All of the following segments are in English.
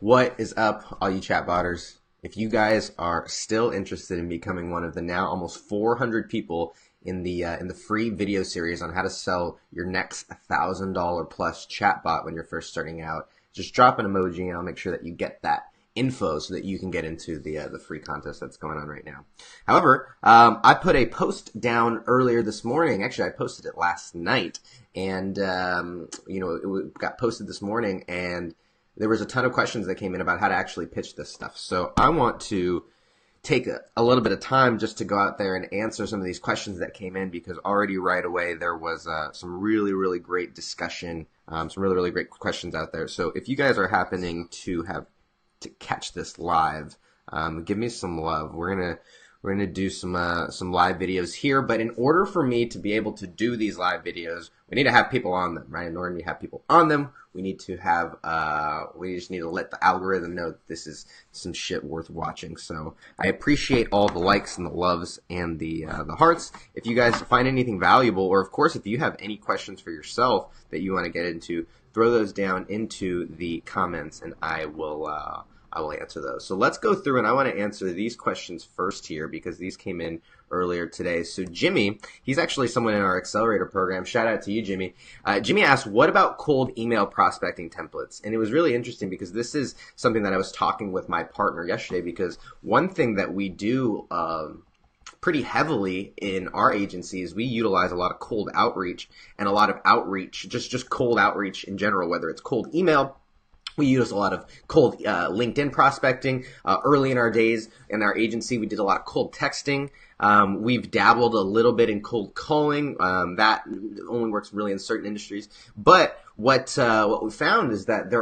What is up, all you chatbotters? If you guys are still interested in becoming one of the now almost 400 people in the free video series on how to sell your next $1,000 plus chatbot when you're first starting out, just drop an emoji and I'll make sure that you get that info so that you can get into the free contest that's going on right now. However, I put a post down earlier this morning. Actually, I posted it last night, and it got posted this morning, and there was a ton of questions that came in about how to actually pitch this stuff. So I want to take a little bit of time just to go out there and answer some of these questions that came in, because already right away there was some really, really great discussion, some really, really great questions out there. So if you guys are happening to catch this live, give me some love. We're gonna do some live videos here, but in order for me to be able to do these live videos, we need to have people on them, right? In order to have people on them, we need to have we just need to let the algorithm know that this is some shit worth watching. So I appreciate all the likes and the loves and the hearts. If you guys find anything valuable, or of course if you have any questions for yourself that you want to get into, throw those down into the comments and I will answer those. So let's go through, and I want to answer these questions first here because these came in earlier today. So Jimmy, he's actually someone in our accelerator program. Shout out to you, Jimmy. Jimmy asked, what about cold email prospecting templates? And it was really interesting because this is something that I was talking with my partner yesterday, because one thing that we do pretty heavily in our agency is we utilize a lot of cold outreach and a lot of outreach, just cold outreach in general, whether it's cold email. We use a lot of cold LinkedIn prospecting. Early in our days in our agency, we did a lot of cold texting. We've dabbled a little bit in cold calling. That only works really in certain industries. But what we found is that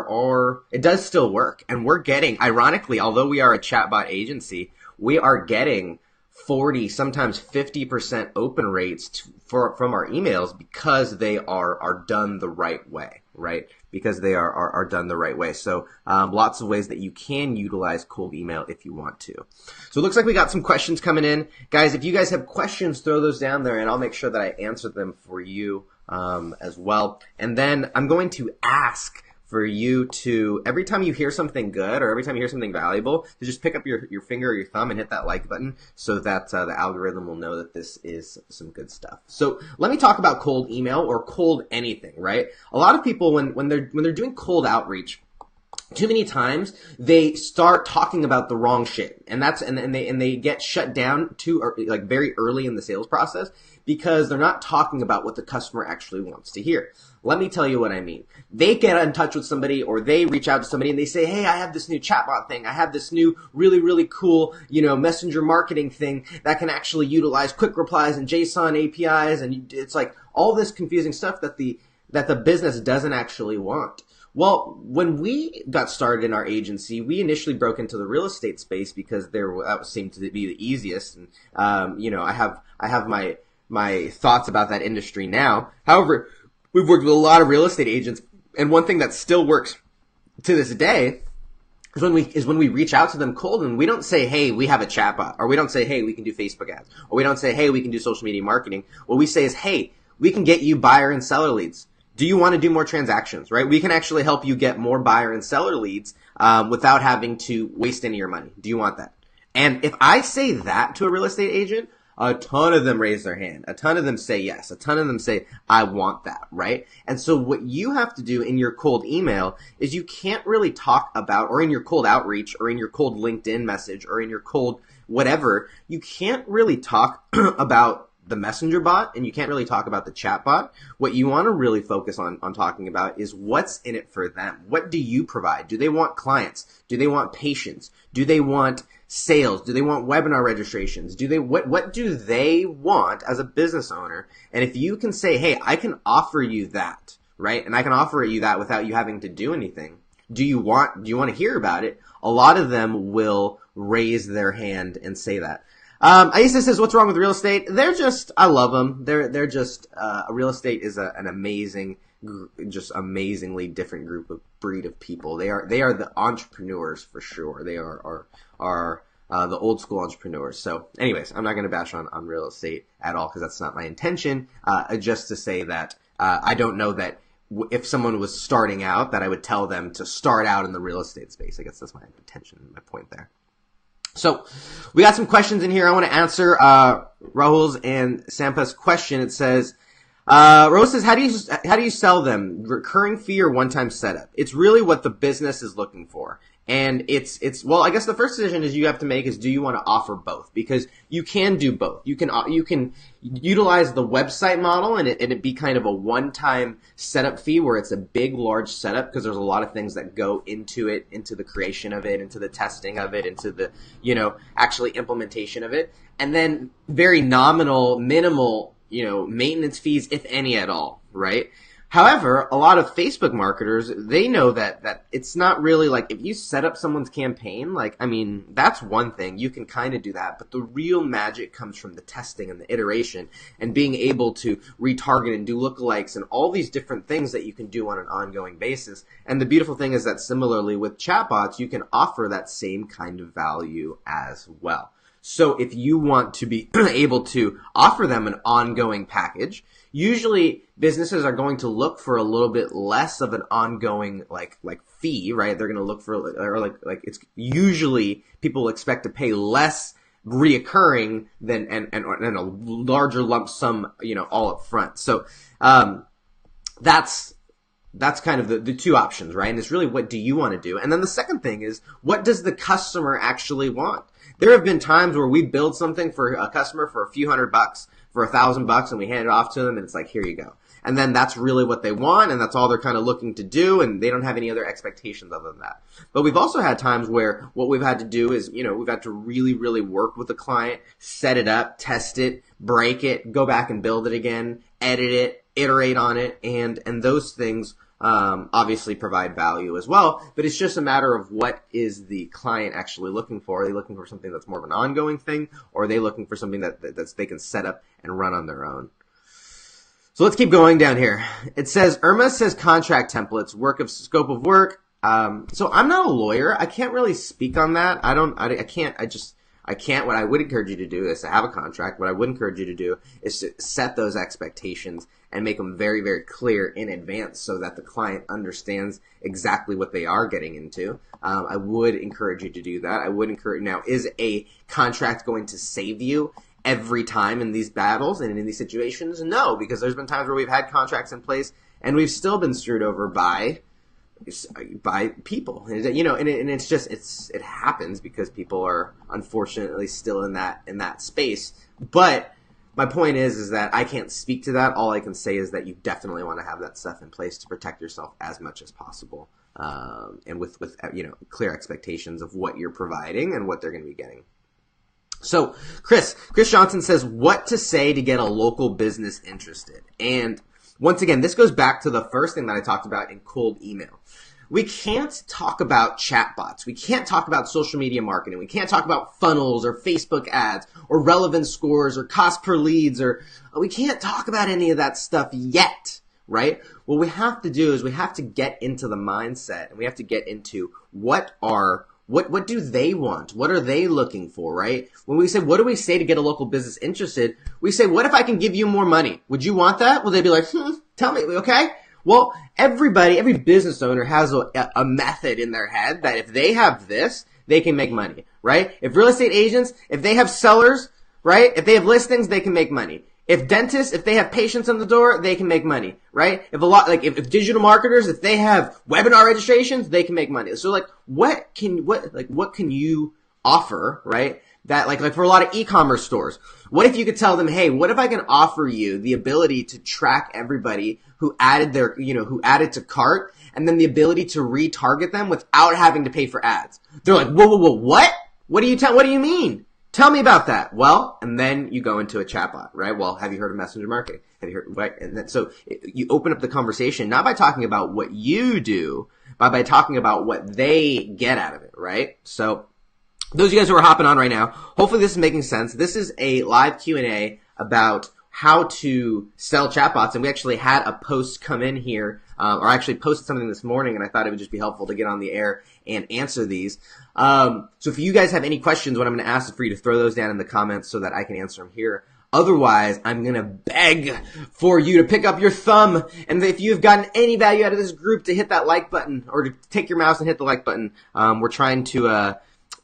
it does still work. And we're getting, ironically, although we are a chatbot agency, we are getting 40, sometimes 50% open rates from our emails because they are done the right way, right? Because they are done the right way. So lots of ways that you can utilize cold email if you want to. So it looks like we got some questions coming in. Guys, if you guys have questions, throw those down there and I'll make sure that I answer them for you as well. And then I'm going to ask for you to, every time you hear something good or every time you hear something valuable, to just pick up your finger or your thumb and hit that like button so that the algorithm will know that this is some good stuff. So let me talk about cold email or cold anything, right? A lot of people, when they're doing cold outreach, too many times they start talking about the wrong shit, and they get shut down very early in the sales process because they're not talking about what the customer actually wants to hear. Let me tell you what I mean. They get in touch with somebody or they reach out to somebody and they say, hey, I have this new chatbot thing. I have this new really, really cool, messenger marketing thing that can actually utilize quick replies and JSON APIs. And it's like all this confusing stuff that the business doesn't actually want. Well, when we got started in our agency, we initially broke into the real estate space because that seemed to be the easiest. And, I have my thoughts about that industry now. However, we've worked with a lot of real estate agents, and one thing that still works to this day is when we reach out to them cold, and we don't say, hey, we have a chatbot, or we don't say, hey, we can do Facebook ads, or we don't say, hey, we can do social media marketing. What we say is, hey, we can get you buyer and seller leads. Do you want to do more transactions, right? We can actually help you get more buyer and seller leads without having to waste any of your money. Do you want that? And if I say that to a real estate agent, a ton of them raise their hand. A ton of them say yes. A ton of them say, I want that, right? And so what you have to do in your cold email is you can't really talk about, or in your cold outreach, or in your cold LinkedIn message, or in your cold whatever, you can't really talk about the messenger bot, and you can't really talk about the chat bot. What you want to really focus on talking about is what's in it for them. What do you provide? Do they want clients? Do they want patients? Do they want sales? Do they want webinar registrations? What do they want as a business owner? And if you can say, hey, I can offer you that, right? And I can offer you that without you having to do anything. Do you want to hear about it? A lot of them will raise their hand and say that. Aisa says, what's wrong with real estate? I love them. They're just, real estate is an amazing, just amazingly different breed of people. They are the entrepreneurs for sure. They are the old school entrepreneurs. So anyways, I'm not going to bash on real estate at all because that's not my intention. Just to say that, I don't know that if someone was starting out, that I would tell them to start out in the real estate space. I guess that's my intention, my point there. So we got some questions in here. I want to answer Rahul's and Sampa's question. It says, Rahul says, how do you sell them? Recurring fee or one-time setup? It's really what the business is looking for. And well, I guess the first decision is you have to make is, do you want to offer both? Because you can do both. You can utilize the website model and it be kind of a one-time setup fee where it's a big, large setup, because there's a lot of things that go into it, into the creation of it, into the testing of it, into the, actually implementation of it. And then very nominal, minimal, maintenance fees, if any at all, right? However, a lot of Facebook marketers, they know that it's not really like, if you set up someone's campaign, that's one thing. You can kind of do that. But the real magic comes from the testing and the iteration and being able to retarget and do lookalikes and all these different things that you can do on an ongoing basis. And the beautiful thing is that similarly with chatbots, you can offer that same kind of value as well. So if you want to be able to offer them an ongoing package, usually businesses are going to look for a little bit less of an ongoing like fee, right? They're going to look for, or like it's usually people expect to pay less reoccurring than and a larger lump sum, all up front. So that's kind of the two options, right? And it's really, what do you want to do? And then the second thing is, what does the customer actually want? There have been times where we build something for a customer for a few $100, for $1,000, and we hand it off to them and it's like, here you go. And then that's really what they want, and that's all they're kind of looking to do, and they don't have any other expectations other than that. But we've also had times where what we've had to do is, we've had to really, really work with the client, set it up, test it, break it, go back and build it again, edit it, iterate on it, and those things obviously provide value as well. But it's just a matter of, what is the client actually looking for? Are they looking for something that's more of an ongoing thing, or are they looking for something that they can set up and run on their own? So let's keep going down here. It says, Irma says contract templates, scope of work. So I'm not a lawyer. I can't really speak on that. I can't. What I would encourage you to do is to have a contract. What I would encourage you to do is to set those expectations and make them very, very clear in advance so that the client understands exactly what they are getting into. I would encourage you to do that. I would encourage, now, is a contract going to save you every time in these battles and in these situations? No, because there's been times where we've had contracts in place and we've still been screwed over by people, and it's just, it happens because people are unfortunately still in that space. But my point is that I can't speak to that. All I can say is that you definitely want to have that stuff in place to protect yourself as much as possible, and with clear expectations of what you're providing and what they're going to be getting. So Chris Johnson says, what to say to get a local business interested? And once again, this goes back to the first thing that I talked about in cold email. We can't talk about chatbots. We can't talk about social media marketing. We can't talk about funnels or Facebook ads or relevance scores or cost per leads, or we can't talk about any of that stuff yet, right? What we have to do is we have to get into the mindset, and we have to get into what do they want? What are they looking for, right? When we say, what do we say to get a local business interested? We say, what if I can give you more money? Would you want that? Well, they'd be like, tell me, okay? Well, every business owner has a method in their head that if they have this, they can make money, right? If real estate agents, if they have sellers, right? If they have listings, they can make money. If dentists, if they have patients on the door, they can make money, right? If digital marketers, if they have webinar registrations, they can make money. So what can you offer, right? That like for a lot of e-commerce stores, what if you could tell them, hey, what if I can offer you the ability to track everybody who added who added to cart, and then the ability to retarget them without having to pay for ads? They're like, whoa, what? What do you mean? Tell me about that. Well, and then you go into a chatbot, right? Well, have you heard of messenger marketing? Have you heard, right? And then, so you open up the conversation, not by talking about what you do, but by talking about what they get out of it, right? So those of you guys who are hopping on right now, hopefully this is making sense. This is a live Q&A about how to sell chatbots, and we actually had a post come in here, or actually posted something this morning, and I thought it would just be helpful to get on the air and answer these. So if you guys have any questions, what I'm going to ask is for you to throw those down in the comments so that I can answer them here. Otherwise, I'm going to beg for you to pick up your thumb. And if you've gotten any value out of this group, to hit that like button, or to take your mouse and hit the like button. We're trying to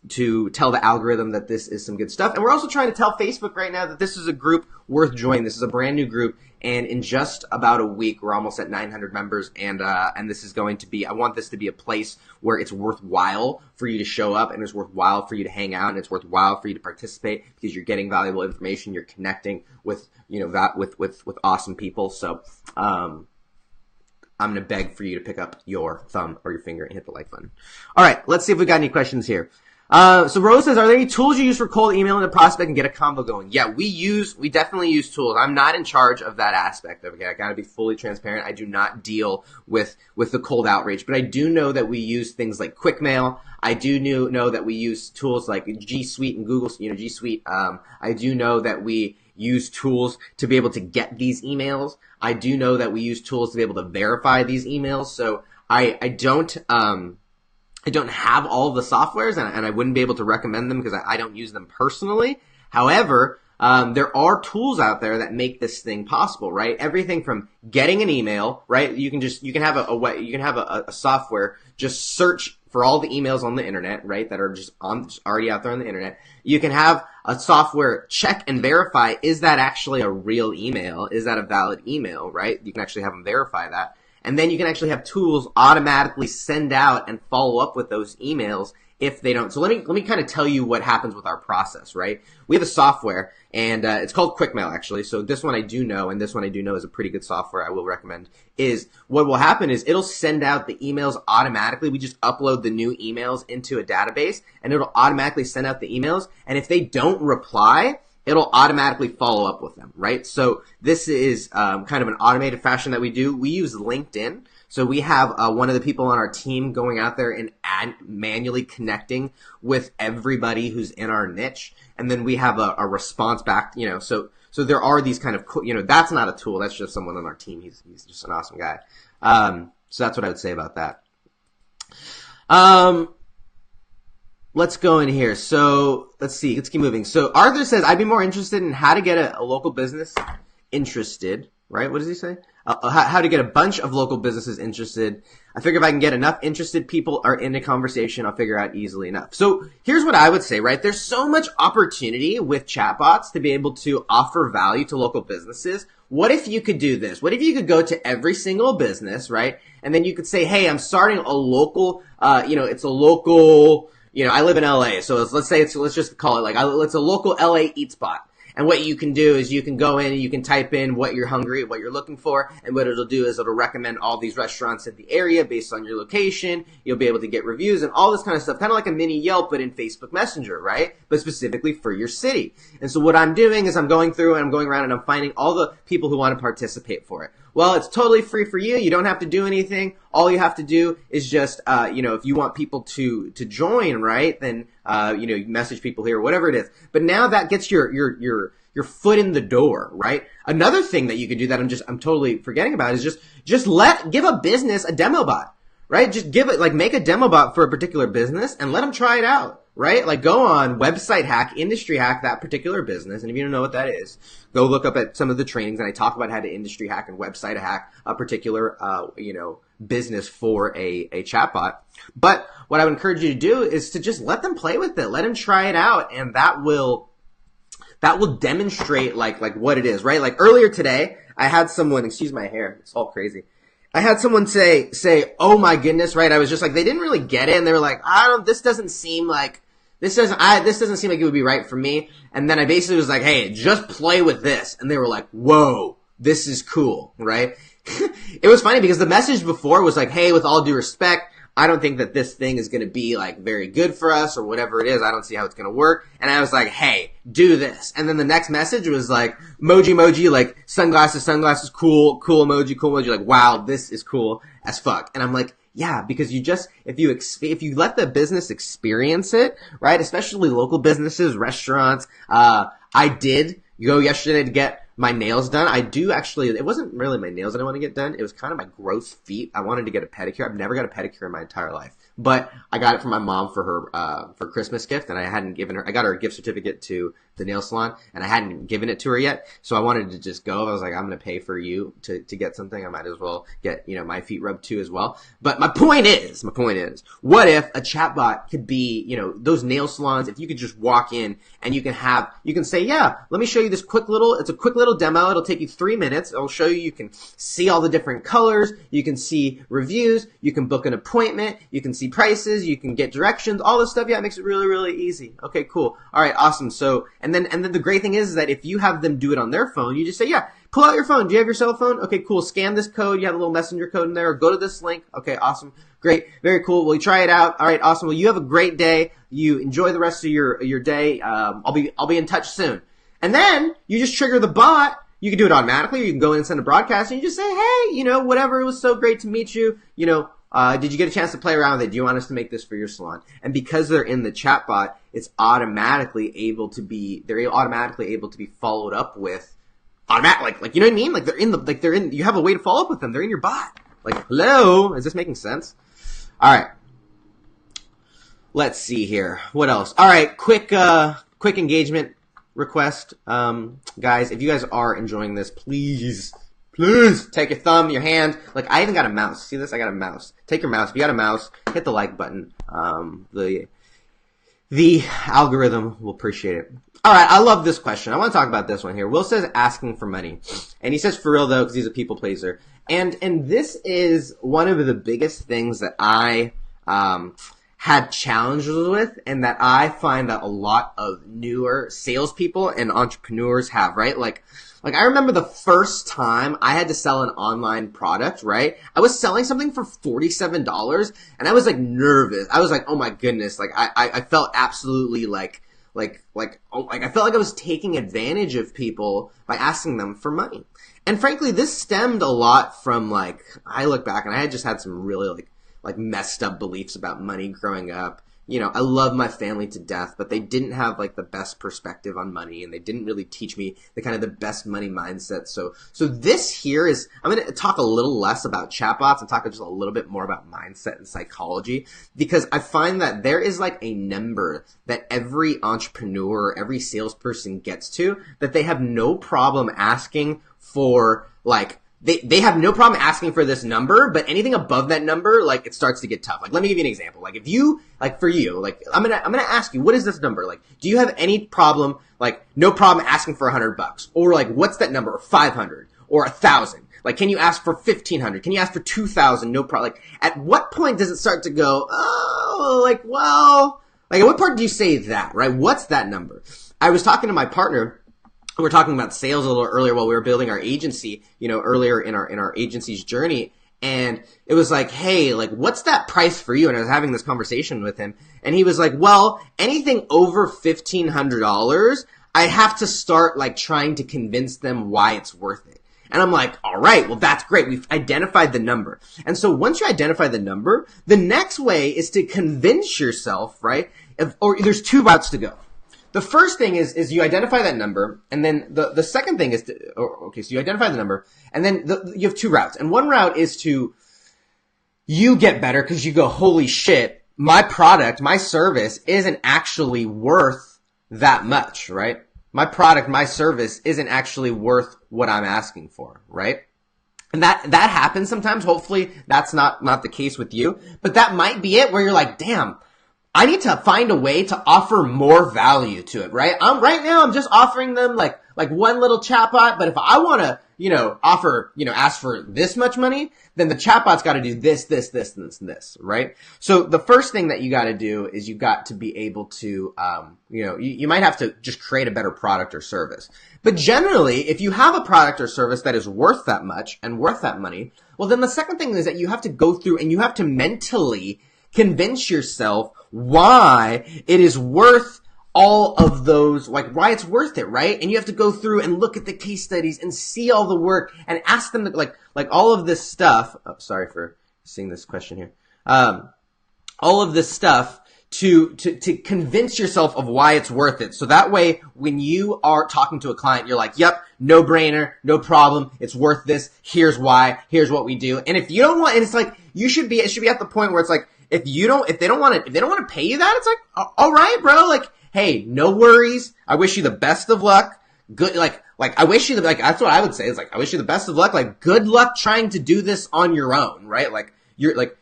tell the algorithm that this is some good stuff. And we're also trying to tell Facebook right now that this is a group worth joining. This is a brand new group. And in just about a week, we're almost at 900 members. And this is going to be, I want this to be a place where it's worthwhile for you to show up, and it's worthwhile for you to hang out, and it's worthwhile for you to participate, because you're getting valuable information. You're connecting with, with awesome people. So, I'm going to beg for you to pick up your thumb or your finger and hit the like button. All right. Let's see if we got any questions here. So Rose says, are there any tools you use for cold emailing a prospect and get a combo going? Yeah, we definitely use tools. I'm not in charge of that aspect. Okay, I gotta be fully transparent. I do not deal with the cold outreach, but I do know that we use things like QuickMail. I do know that we use tools like G Suite and Google, G Suite. I do know that we use tools to be able to get these emails. I do know that we use tools to be able to verify these emails. So I don't have all the softwares, and I wouldn't be able to recommend them because I don't use them personally. However, there are tools out there that make this thing possible, right? Everything from getting an email, right? You can have a software just search for all the emails on the internet, right? That are just already out there on the internet. You can have a software check and verify, is that actually a real email? Is that a valid email, right? You can actually have them verify that. And then you can actually have tools automatically send out and follow up with those emails if they don't. So let me kind of tell you what happens with our process, right? We have a software, and it's called QuickMail, actually. So this one I do know, and this one I do know is a pretty good software I will recommend. Is what will happen is it'll send out the emails automatically. We just upload the new emails into a database, and it'll automatically send out the emails. And if they don't reply, it'll automatically follow up with them, right? So this is kind of an automated fashion that we do. We use LinkedIn. So we have one of the people on our team going out there and manually connecting with everybody who's in our niche. And then we have a response back, so there are these kind of, that's not a tool. That's just someone on our team. He's just an awesome guy. So that's what I would say about that. Let's go in here. So let's see. Let's keep moving. So Arthur says, I'd be more interested in how to get a local business interested, right? What does he say? How to get a bunch of local businesses interested. I figure if I can get enough interested people are in a conversation, I'll figure out easily enough. So here's what I would say, right? There's so much opportunity with chatbots to be able to offer value to local businesses. What if you could do this? What if you could go to every single business, right? And then you could say, hey, I'm starting a local, it's a local, I live in LA, so let's just call it it's a local LA eat spot. And what you can do is you can go in and you can type in what you're hungry, what you're looking for, and what it'll do is it'll recommend all these restaurants in the area based on your location. You'll be able to get reviews and all this kind of stuff, kind of like a mini Yelp, but in Facebook Messenger, right? But specifically for your city. And so what I'm doing is I'm going through and I'm going around and I'm finding all the people who want to participate for it. Well, it's totally free for you. You don't have to do anything. All you have to do is just, if you want people to join, right, then, you message people here, whatever it is. But now that gets your foot in the door, right? Another thing that you can do that I'm totally forgetting about is give a business a demo bot, right? Just make a demo bot for a particular business and let them try it out. Right? Like go on Website Hack, Industry Hack that particular business. And if you don't know what that is, go look up at some of the trainings and I talk about how to industry hack and website hack a particular, business for a chatbot. But what I would encourage you to do is to just let them play with it. Let them try it out. And that will demonstrate like what it is, right? Like earlier today, I had someone, excuse my hair, it's all crazy. I had someone say, oh my goodness, right? I was just like, they didn't really get it. And they were like, this doesn't seem like it would be right for me. And then I basically was like, hey, just play with this. And they were like, whoa, this is cool, right? It was funny because the message before was like, hey, with all due respect, I don't think that this thing is going to be like very good for us or whatever it is. I don't see how it's going to work. And I was like, hey, do this. And then the next message was like emoji, like sunglasses, cool emoji, like, wow, this is cool as fuck. And I'm like, yeah, because if you let the business experience it, right? Especially local businesses, restaurants. I did go yesterday to get my nails done. It wasn't really my nails that I want to get done. It was kind of my gross feet. I wanted to get a pedicure. I've never got a pedicure in my entire life, but I got it for my mom for her, for Christmas gift. And I got her a gift certificate to the nail salon, and I hadn't given it to her yet. So I wanted to just go. I was like, I'm going to pay for you to get something. I might as well get, my feet rubbed too as well. But my point is, what if a chatbot could be, those nail salons, if you could just walk in and you can say, yeah, let me show you this it's a quick little demo. It'll take you 3 minutes. It'll show you can see all the different colors. You can see reviews. You can book an appointment. You can see prices. You can get directions, all this stuff. Yeah, it makes it really, really easy. Okay, cool. All right, awesome. So, and then the great thing is that if you have them do it on their phone, you just say, yeah, pull out your phone. Do you have your cell phone? Okay, cool. Scan this code. You have a little messenger code in there. Or go to this link. Okay, awesome. Great. Very cool. Well, you try it out. All right, awesome. Well, you have a great day. You enjoy the rest of your day. I'll be in touch soon. And then you just trigger the bot. You can do it automatically, or you can go in and send a broadcast and you just say, hey, whatever. It was so great to meet you. Did you get a chance to play around with it? Do you want us to make this for your salon? And because they're in the chatbot, they're automatically able to be followed up with like, you know what I mean? Like you have a way to follow up with them. They're in your bot. Like, hello, is this making sense? All right. Let's see here. What else? All right. Quick engagement request. Guys, if you guys are enjoying this, please take your thumb, your hand. Like, I even got a mouse. See this? I got a mouse. Take your mouse. If you got a mouse, hit the like button. The algorithm will appreciate it. All right. I love this question. I want to talk about this one here. Will says asking for money. And he says for real though, because he's a people pleaser. And this is one of the biggest things that I, had challenges with, and that I find that a lot of newer salespeople and entrepreneurs have, right? Like I remember the first time I had to sell an online product, right? I was selling something for $47 and I was like nervous. I was like, oh my goodness. Like I felt absolutely I felt like I was taking advantage of people by asking them for money. And frankly, this stemmed a lot from I look back and I had just had some really like messed up beliefs about money growing up. I love my family to death, but they didn't have the best perspective on money, and they didn't really teach me the best money mindset. So this here is, I'm going to talk a little less about chatbots and talk just a little bit more about mindset and psychology, because I find that there is a number that every entrepreneur, every salesperson gets to, that they have no problem asking for, They have no problem asking for this number, but anything above that number, it starts to get tough. Let me give you an example. If you, for you, I'm gonna ask you, what is this number? Do you have any problem, no problem asking for $100? Or what's that number? 500 or 1,000? Can you ask for 1,500? Can you ask for 2,000? No problem. At what point does it start to go, at what part do you say that, right? What's that number? I was talking to my partner. We were talking about sales a little earlier while we were building our agency, earlier in our agency's journey. And it was hey, what's that price for you? And I was having this conversation with him, and he was like, well, anything over $1,500, I have to start trying to convince them why it's worth it. And I'm like, all right, well, that's great. We've identified the number. And so once you identify the number, the next way is to convince yourself, right? Or there's two routes to go. The first thing is you identify that number, and then the second thing is so you identify the number, and then you have two routes. And one route is you get better because you go, holy shit, my product, my service isn't actually worth that much, right? My product, my service isn't actually worth what I'm asking for, right? And that happens sometimes. Hopefully that's not the case with you, but that might be it, where you're like, damn, I need to find a way to offer more value to it, right? Right now I'm just offering them like one little chatbot, but if I want to, ask for this much money, then the chatbot's got to do this, and this, right? So the first thing that you got to do is you got to be able to, you might have to just create a better product or service. But generally, if you have a product or service that is worth that much and worth that money, well, then the second thing is that you have to go through and you have to mentally convince yourself why it is worth all of those, why it's worth it, right? And you have to go through and look at the case studies and see all the work and ask them all of this stuff. Oh, sorry for seeing this question here. All of this stuff to convince yourself of why it's worth it. So that way, when you are talking to a client, you're like, yep, no brainer, no problem. It's worth this. Here's why. Here's what we do. And if you don't want, and it's it should be at the point where it's if they don't want to pay you that, it's like, all right, bro. Like, hey, no worries. I wish you the best of luck. Good, like I wish you that's what I would say. It's like, I wish you the best of luck. Like, good luck trying to do this on your own, right? Like, you're like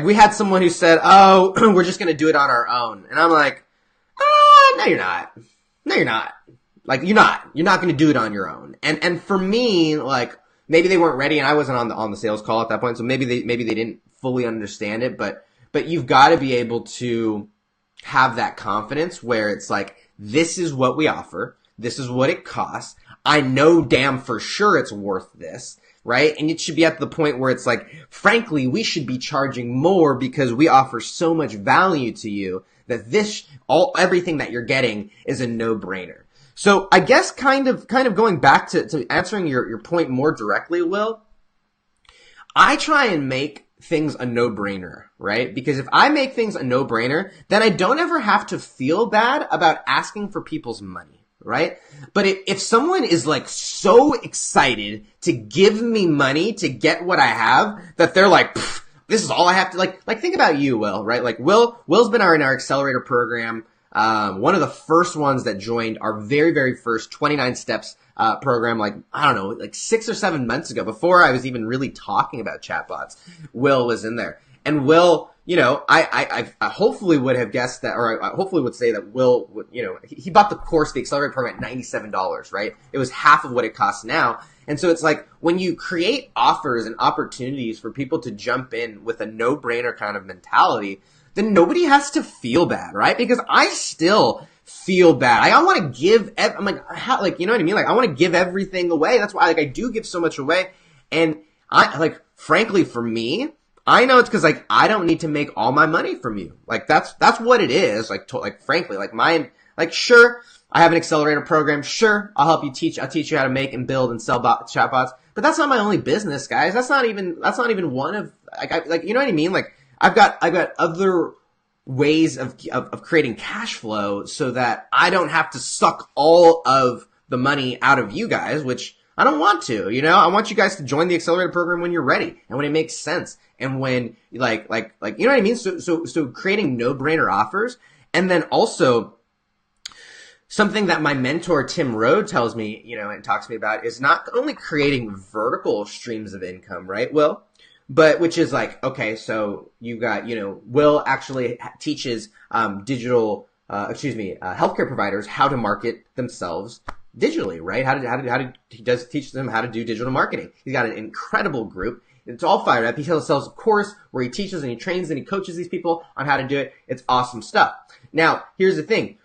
we had someone who said, oh, we're just gonna do it on our own, and I'm like, no, you're not. No, you're not. Like, you're not going to do it on your own. And for me, like, maybe they weren't ready, and I wasn't on the sales call at that point, so maybe they didn't fully understand it, but you've got to be able to have that confidence where it's like, this is what we offer. This is what it costs. I know damn for sure it's worth this, right? And it should be at the point where it's like, frankly, we should be charging more because we offer so much value to you that everything that you're getting is a no-brainer. So I guess kind of going back to answering your point more directly, Will, I try and make things a no-brainer, right? Because if I make things a no-brainer, then I don't ever have to feel bad about asking for people's money, right? But if someone is like so excited to give me money to get what I have, that they're like, this is all I have to, like think about you, Will, right? Like Will's been in our accelerator program. One of the first ones that joined our very, very first 29 steps, program, like, I don't know, like 6 or 7 months ago, before I was even really talking about chatbots, Will was in there. And Will, you know, I hopefully would have guessed that, or I hopefully would say that Will would, you know, he bought the course, the accelerator program at $97, right? It was half of what it costs now. And so it's like, when you create offers and opportunities for people to jump in with a no-brainer kind of mentality, then nobody has to feel bad, right? Because I still feel bad. I want to give, I'm like, how, like, you know what I mean? Like, I want to give everything away. That's why, like, I do give so much away. And like, frankly, for me, I know it's because, like, I don't need to make all my money from you. Like, that's what it is. Like, frankly, like, mine, like, sure, I have an accelerator program. Sure, I'll teach you how to make and build and sell chatbots. But that's not my only business, guys. That's not even one of, like, you know what I mean? Like, I've got other ways of creating cash flow so that I don't have to suck all of the money out of you guys, which I don't want to, you know. I want you guys to join the accelerator program when you're ready and when it makes sense and when like you know what I mean? So creating no-brainer offers. And then also something that my mentor Tim Rowe tells me, you know, and talks to me about is not only creating vertical streams of income, right? Well, but which is like, okay, so you got, you know, Will actually teaches healthcare providers how to market themselves digitally, right? He does teach them how to do digital marketing. He's got an incredible group. It's all fired up. He sells a course where he teaches and he trains and he coaches these people on how to do it. It's awesome stuff. Now, here's the thing.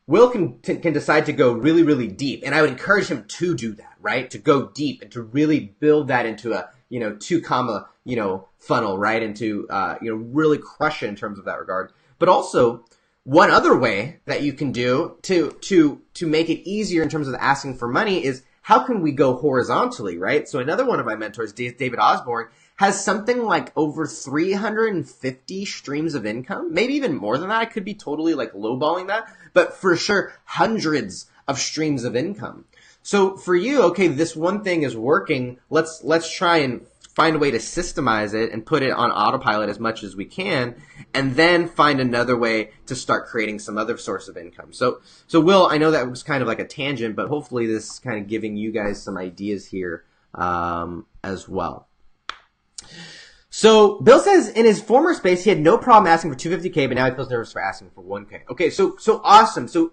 Will can decide to go really, really deep, and I would encourage him to do that, right? To go deep and to really build that into a, you know, 2 comma, you know, funnel, right? And to, you know, really crush it in terms of that regard. But also, one other way that you can do to make it easier in terms of asking for money is, how can we go horizontally, right? So another one of my mentors, David Osborne, has something like over 350 streams of income, maybe even more than that. I could be totally like lowballing that, but for sure, hundreds of streams of income. So for you, okay, this one thing is working. Let's try and find a way to systemize it and put it on autopilot as much as we can, and then find another way to start creating some other source of income. So Will, I know that was kind of like a tangent, but hopefully this is kind of giving you guys some ideas here as well. So Bill says in his former space, he had no problem asking for $250K, but now he feels nervous for asking for $1K. Okay, so awesome. So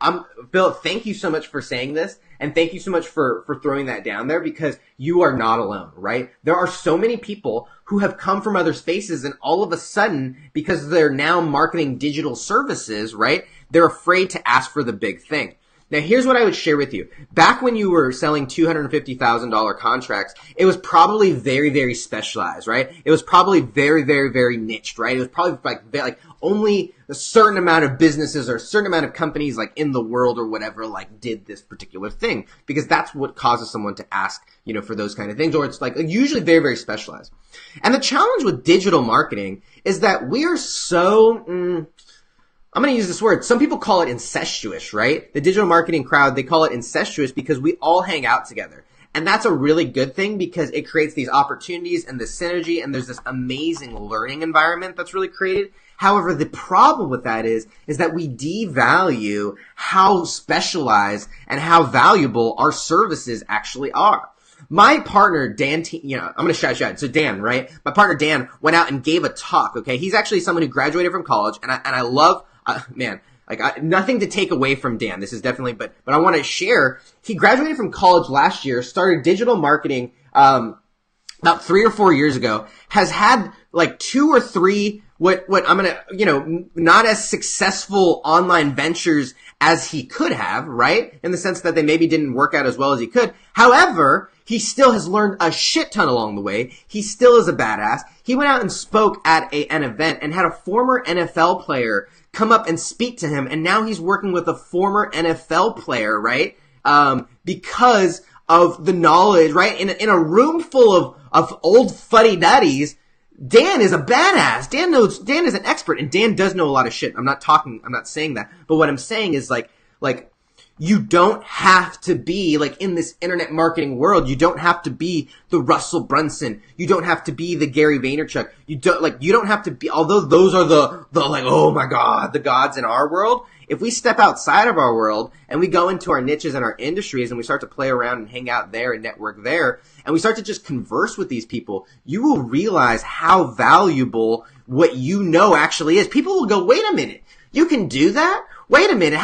Bill, thank you so much for saying this, and thank you so much for throwing that down there, because you are not alone, right? There are so many people who have come from other spaces, and all of a sudden, because they're now marketing digital services, right, they're afraid to ask for the big thing. Now, here's what I would share with you. Back when you were selling $250,000 contracts, it was probably very, very specialized, right? It was probably very, very, very niched, right? It was probably like only a certain amount of businesses or a certain amount of companies like in the world or whatever like did this particular thing, because that's what causes someone to ask, you know, for those kind of things, or it's like usually very, very specialized. And the challenge with digital marketing is that we are so, I'm going to use this word. Some people call it incestuous, right? The digital marketing crowd, they call it incestuous because we all hang out together. And that's a really good thing because it creates these opportunities and this synergy, and there's this amazing learning environment that's really created. However, the problem with that is that we devalue how specialized and how valuable our services actually are. My partner, Dan, I'm going to shout out. So Dan, right? My partner, Dan, went out and gave a talk, okay? He's actually someone who graduated from college, and I love, nothing to take away from Dan. This is definitely, but I want to share. He graduated from college last year, started digital marketing, about 3 or 4 years ago, has had like 2 or 3 what I'm going to, not as successful online ventures as he could have, right? In the sense that they maybe didn't work out as well as he could. However, he still has learned a shit ton along the way. He still is a badass. He went out and spoke at an event and had a former NFL player come up and speak to him, and now he's working with a former NFL player, right? Because of the knowledge, right? In a room full of old fuddy-duddies, Dan is a badass. Dan is an expert, and Dan does know a lot of shit. I'm not saying that. But what I'm saying is like, you don't have to be like in this internet marketing world. You don't have to be the Russell Brunson. You don't have to be the Gary Vaynerchuk. You don't have to be, although those are the like, oh my God, the gods in our world. If we step outside of our world and we go into our niches and our industries and we start to play around and hang out there and network there, and we start to just converse with these people, you will realize how valuable what you know actually is. People will go, wait a minute, you can do that? Wait a minute,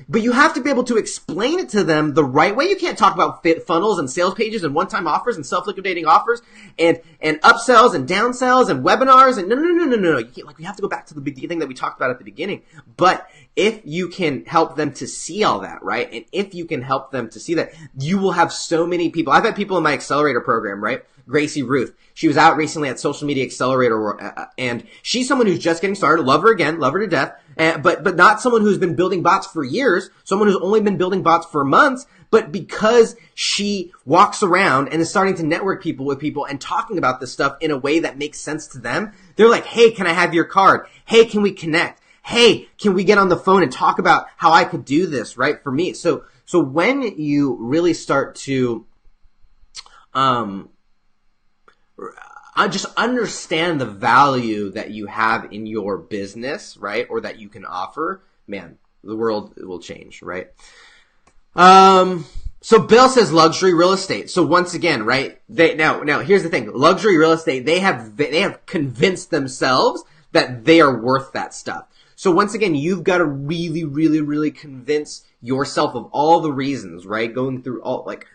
but you have to be able to explain it to them the right way. You can't talk about funnels and sales pages and one-time offers and self-liquidating offers and upsells and downsells and webinars and no. You can't, we have to go back to the big thing that we talked about at the beginning. But if you can help them to see all that, right? And if you can help them to see that, you will have so many people. I've had people in my accelerator program, right? Gracie Ruth. She was out recently at Social Media Accelerator, and she's someone who's just getting started. Love her again, love her to death, but not someone who's been building bots for years, someone who's only been building bots for months, but because she walks around and is starting to network with people and talking about this stuff in a way that makes sense to them, they're like, hey, can I have your card? Hey, can we connect? Hey, can we get on the phone and talk about how I could do this, right, for me? So when you really start to, I just understand the value that you have in your business, right? Or that you can offer, man, the world will change, right? So Bill says luxury real estate. So once again, right? Now here's the thing. Luxury real estate, they have convinced themselves that they are worth that stuff. So once again, you've got to really, really, really convince yourself of all the reasons, right? Going through all, like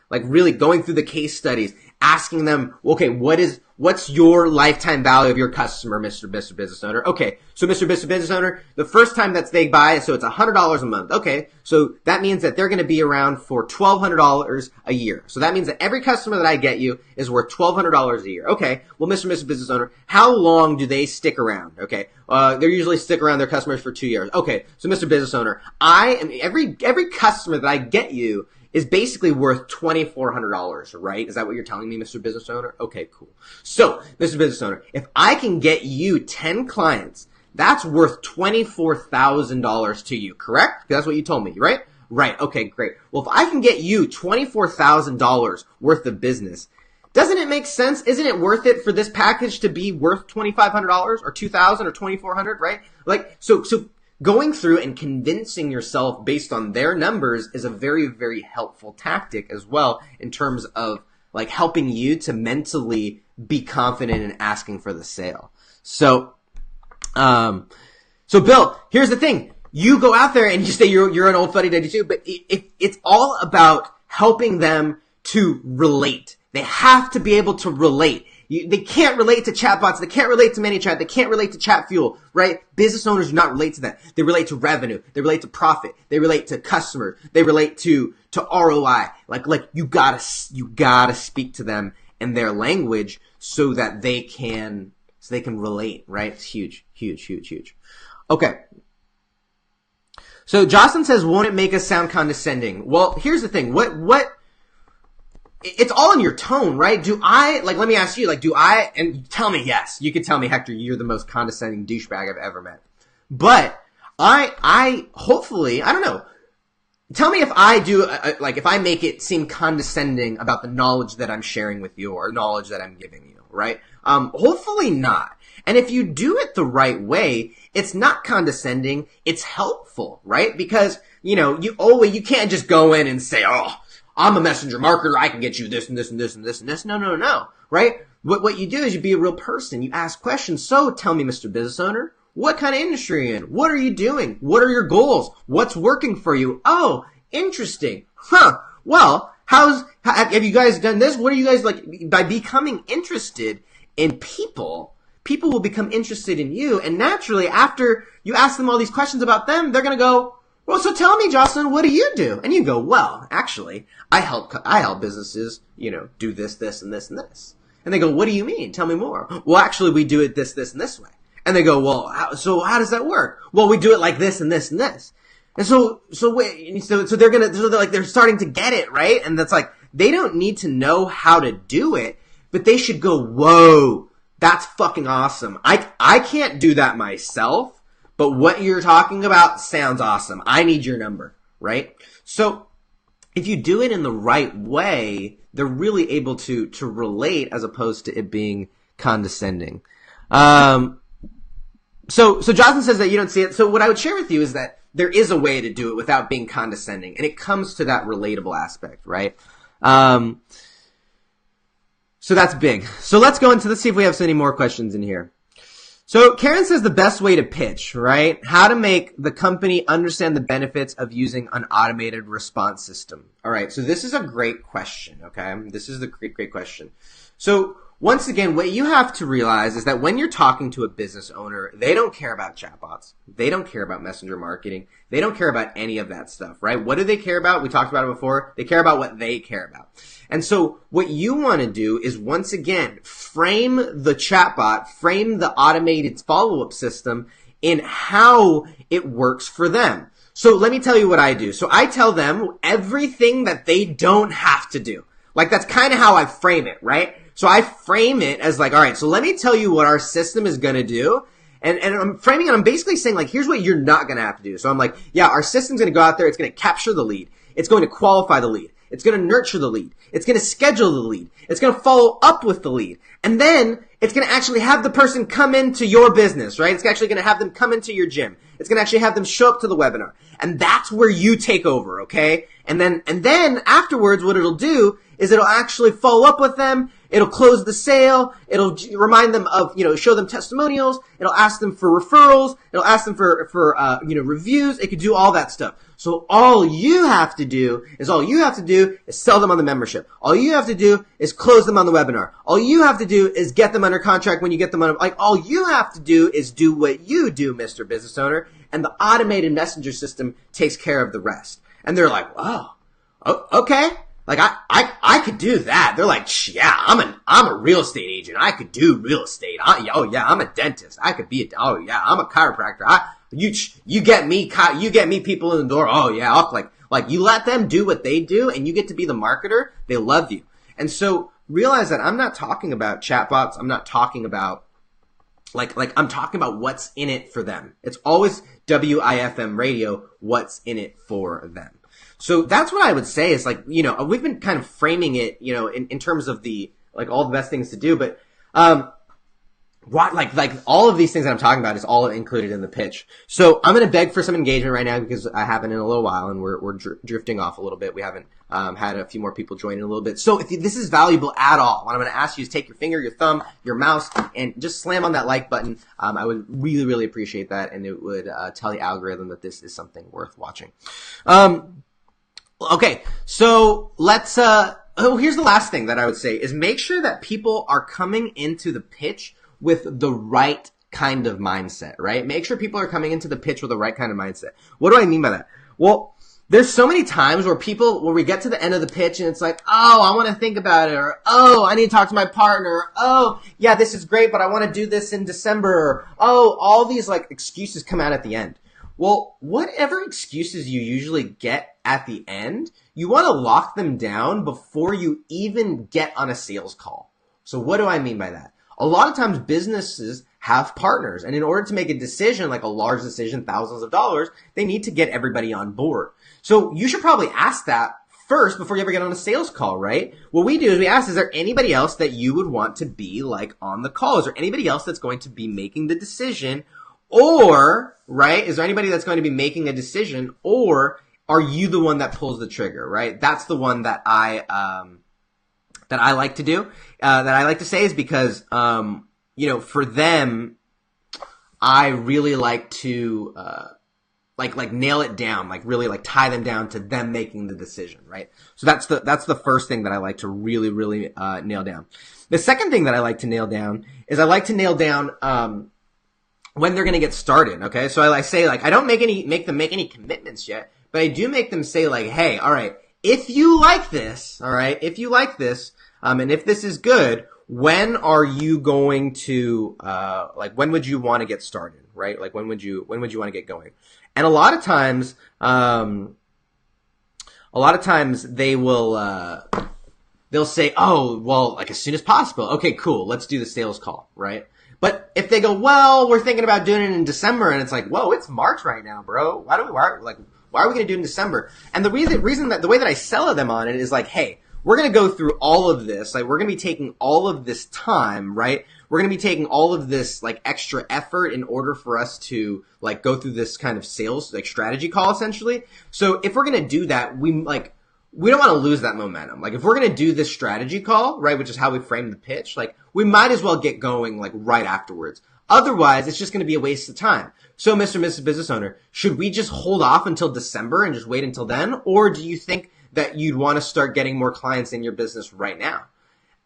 really going through the case studies, asking them, okay, what's your lifetime value of your customer, Mr. Business Owner? Okay, so Mr. Business Owner, the first time that they buy, so it's $100 a month. Okay, so that means that they're going to be around for $1,200 a year. So that means that every customer that I get you is worth $1,200 a year. Okay, well, Mr. Business Owner, how long do they stick around? Okay, they usually stick around their customers for 2 years. Okay, so Mr. Business Owner, every customer that I get you is basically worth $2,400, right? Is that what you're telling me, Mr. Business Owner? Okay, cool. So, Mr. Business Owner, if I can get you 10 clients, that's worth $24,000 to you, correct? That's what you told me, right? Right, okay, great. Well, if I can get you $24,000 worth of business, doesn't it make sense? Isn't it worth it for this package to be worth $2,500 or $2,000 or $2,400, right? So going through and convincing yourself based on their numbers is a very, very helpful tactic as well in terms of like helping you to mentally be confident in asking for the sale. So Bill, here's the thing. You go out there and you say you're an old fuddy-duddy too, but it's all about helping them to relate. They have to be able to relate. They can't relate to chatbots. They can't relate to ManyChat. They can't relate to ChatFuel, right? Business owners do not relate to that. They relate to revenue. They relate to profit. They relate to customers. They relate to ROI. Like you gotta speak to them in their language so that they can relate, right? It's huge. Okay. So Jocelyn says, won't it make us sound condescending? Well, here's the thing. It's all in your tone, right? Let me ask you, and tell me yes. You could tell me, Hector, you're the most condescending douchebag I've ever met. But I hopefully, I don't know. Tell me if I do, if I make it seem condescending about the knowledge that I'm sharing with you or knowledge that I'm giving you, right? Hopefully not. And if you do it the right way, it's not condescending, it's helpful, right? Because, you can't just go in and say, oh, I'm a messenger marketer, I can get you this and this and this and this and this. No, right? What you do is you be a real person. You ask questions. So tell me, Mr. Business Owner, what kind of industry are you in? What are you doing? What are your goals? What's working for you? Oh, interesting. Huh. Well, have you guys done this? What are you guys like? By becoming interested in people will become interested in you. And naturally, after you ask them all these questions about them, they're going to go, well, so tell me, Jocelyn, what do you do? And you go, well, actually, I help businesses, do this, this, and this, and this. And they go, what do you mean? Tell me more. Well, actually, we do it this, this, and this way. And they go, well, so how does that work? Well, we do it like this and this and this. And so they're starting to get it, right? And that's like, they don't need to know how to do it, but they should go, whoa, that's fucking awesome. I can't do that myself, but what you're talking about sounds awesome. I need your number, right? So if you do it in the right way, they're really able to relate as opposed to it being condescending. So Jocelyn says that you don't see it. So what I would share with you is that there is a way to do it without being condescending, and it comes to that relatable aspect, right? So that's big. So let's see if we have any more questions in here. So Karen says the best way to pitch, right? How to make the company understand the benefits of using an automated response system. All right. So this is a great question. Okay. This is a great question. So once again, what you have to realize is that when you're talking to a business owner, they don't care about chatbots. They don't care about messenger marketing. They don't care about any of that stuff, right? What do they care about? We talked about it before. They care about what they care about. And so what you want to do is, once again, frame the chatbot, frame the automated follow-up system in how it works for them. So let me tell you what I do. So I tell them everything that they don't have to do. Like, that's kind of how I frame it, right? So I frame it as like, all right, so let me tell you what our system is going to do. And I'm framing it, I'm basically saying, like, here's what you're not going to have to do. So I'm like, yeah, our system's going to go out there. It's going to capture the lead. It's going to qualify the lead. It's going to nurture the lead. It's going to schedule the lead. It's going to follow up with the lead. And then it's going to actually have the person come into your business, right? It's actually going to have them come into your gym. It's going to actually have them show up to the webinar. And that's where you take over, okay? And then afterwards, what it'll do is it'll actually follow up with them. It'll close the sale. It'll remind them of, show them testimonials. It'll ask them for referrals. It'll ask them for reviews. It could do all that stuff. So all you have to do is sell them on the membership. All you have to do is close them on the webinar. All you have to do is get them under contract when you get them on, all you have to do is do what you do, Mr. Business Owner, and the automated messenger system takes care of the rest. And they're like, wow, okay. Like, I could do that. They're like, yeah, I'm a real estate agent. I could do real estate. I'm a dentist. I could be I'm a chiropractor. You get me people in the door. Oh yeah. Like you let them do what they do and you get to be the marketer. They love you. And so realize that I'm not talking about chatbots. I'm not talking about I'm talking about what's in it for them. It's always WIFM radio, what's in it for them. So that's what I would say is we've been kind of framing it, in terms of the, all the best things to do, but, all of these things that I'm talking about is all included in the pitch. So I'm going to beg for some engagement right now because I haven't in a little while and we're drifting off a little bit. We haven't, had a few more people join in a little bit. So if this is valuable at all, what I'm going to ask you is take your finger, your thumb, your mouse, and just slam on that like button. I would really, really appreciate that. And it would, tell the algorithm that this is something worth watching. Okay, so let's, here's the last thing that I would say is make sure that people are coming into the pitch with the right kind of mindset, right? Make sure people are coming into the pitch with the right kind of mindset. What do I mean by that? Well, there's so many times where we get to the end of the pitch and it's like, oh, I want to think about it, or, oh, I need to talk to my partner, or, oh, yeah, this is great, but I want to do this in December, or, oh, all these excuses come out at the end. Well, whatever excuses you usually get at the end, you want to lock them down before you even get on a sales call. So what do I mean by that? A lot of times businesses have partners, and in order to make a decision, like a large decision, thousands of dollars, they need to get everybody on board. So you should probably ask that first, before you ever get on a sales call, right? What we do is we ask, is there anybody else that you would want to be like on the call? Is there anybody else that's going to be making the decision? Or, right, is there anybody that's going to be making a decision? Or are you the one that pulls the trigger, right? That's the one that I like to do, that I like to say is because, for them, I really like to, like nail it down, like really like tie them down to them making the decision, right? So that's the first thing that I like to really, really, nail down. The second thing that I like to nail down is I like to nail down, when they're going to get started. Okay. So I say like, I don't make them make any commitments yet, but I do make them say like, hey, all right, if you like this, all right, if you like this, and if this is good, when are you going to, when would you want to get started, right? Like when would you want to get going? And a lot of times they will, they'll say, oh, well, like as soon as possible. Okay, cool. Let's do the sales call, right? But if they go, well, we're thinking about doing it in December, and it's like, whoa, it's March right now, bro. Why are we going to do it in December? And the reason that the way that I sell them on it is like, hey, we're going to go through all of this. Like, we're going to be taking all of this time, right? We're going to be taking all of this, like, extra effort in order for us to, like, go through this kind of sales, like, strategy call, essentially. So if we're going to do that, we don't want to lose that momentum. Like, if we're going to do this strategy call, right, which is how we frame the pitch, like, we might as well get going, like, right afterwards. Otherwise, it's just going to be a waste of time. So, Mr. and Mrs. Business Owner, should we just hold off until December and just wait until then? Or do you think that you'd want to start getting more clients in your business right now?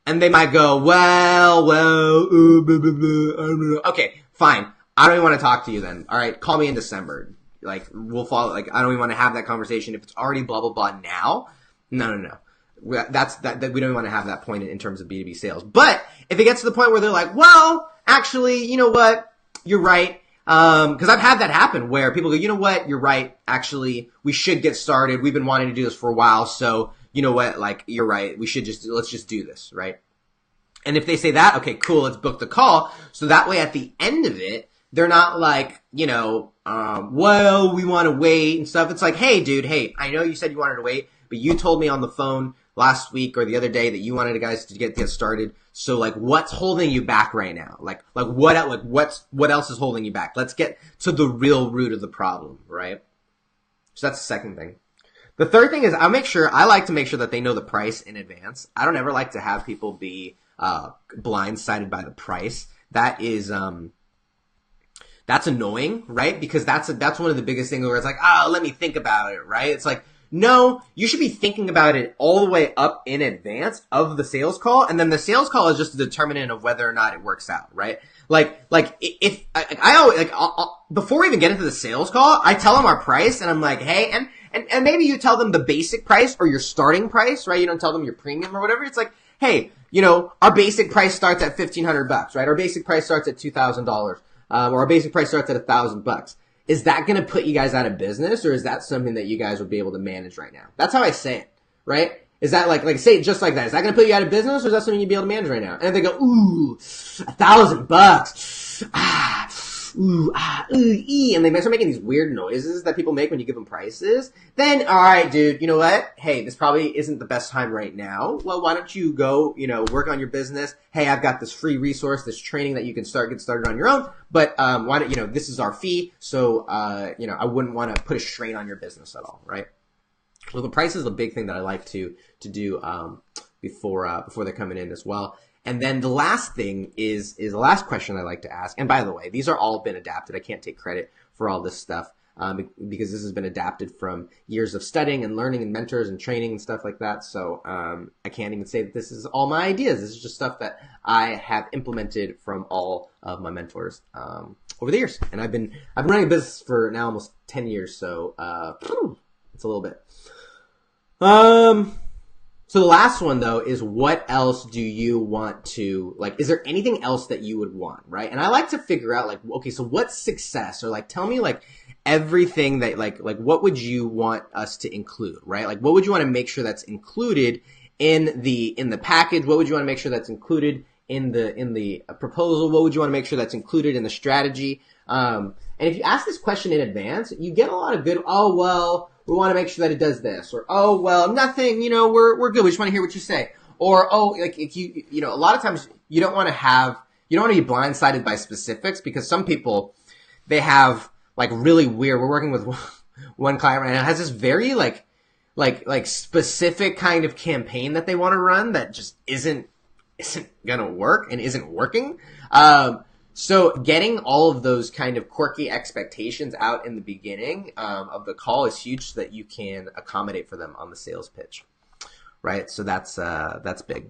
And they might go, well, blah, blah, blah, okay, fine. I don't even want to talk to you then. All right, call me in December. Like, we'll follow, like, I don't even want to have that conversation. If it's already blah, blah, blah now, no. We don't even want to have that point in terms of B2B sales. But if it gets to the point where they're like, well, actually, you know what? You're right. Cause I've had that happen where people go, you know what? You're right. Actually, we should get started. We've been wanting to do this for a while. So you know what? Like, you're right. Let's just do this. Right. And if they say that, okay, cool. Let's book the call. So that way at the end of it, they're not like, well, we want to wait and stuff. It's like, hey, dude, hey, I know you said you wanted to wait, but you told me on the phone last week or the other day that you wanted guys to get started. So like, what's holding you back right now? What else is holding you back? Let's get to the real root of the problem, right? So that's the second thing. The third thing is I like to make sure that they know the price in advance. I don't ever like to have people be blindsided by the price. That is that's annoying, right? Because that's one of the biggest things where it's like, let me think about it, right? It's like, no, you should be thinking about it all the way up in advance of the sales call, and then the sales call is just a determinant of whether or not it works out, right? If I always before we even get into the sales call, I tell them our price, and I'm like, hey, and maybe you tell them the basic price or your starting price, right? You don't tell them your premium or whatever. It's like, hey, our basic price starts at $1,500, right? Our basic price starts at $2,000, or our basic price starts at $1,000. Is that going to put you guys out of business, or is that something that you guys would be able to manage right now? That's how I say it, right? Is that like say it just like that? Is that going to put you out of business, or is that something you'd be able to manage right now? And if they go, ooh, $1,000, and they start making these weird noises that people make when you give them prices, then, all right, dude, you know what? Hey, this probably isn't the best time right now. Well, why don't you go, work on your business? Hey, I've got this free resource, this training that you can get started on your own. But, why don't, this is our fee. So, I wouldn't want to put a strain on your business at all, right? So the price is a big thing that I like to do, before they're coming in as well. And then the last thing is the last question I like to ask. And by the way, these are all been adapted. I can't take credit for all this stuff, because this has been adapted from years of studying and learning and mentors and training and stuff like that. So, I can't even say that this is all my ideas. This is just stuff that I have implemented from all of my mentors, over the years. And I've been running a business for now almost 10 years. So, it's a little bit. So the last one though is, what else do you want to, is there anything else that you would want, right? And I like to figure out okay, so what's success? Or tell me everything that what would you want us to include, right? What would you want to make sure that's included in the package? What would you want to make sure that's included in the proposal? What would you want to make sure that's included in the strategy? And if you ask this question in advance, you get a lot of good, we want to make sure that it does this, or, oh, well, nothing, we're good. We just want to hear what you say. Or, oh, like if a lot of times you don't want to be blindsided by specifics, because some people, they have like really weird, we're working with one client right now, has this very like specific kind of campaign that they want to run that just isn't gonna work and isn't working. So getting all of those kind of quirky expectations out in the beginning of the call is huge, so that you can accommodate for them on the sales pitch, right? So that's big.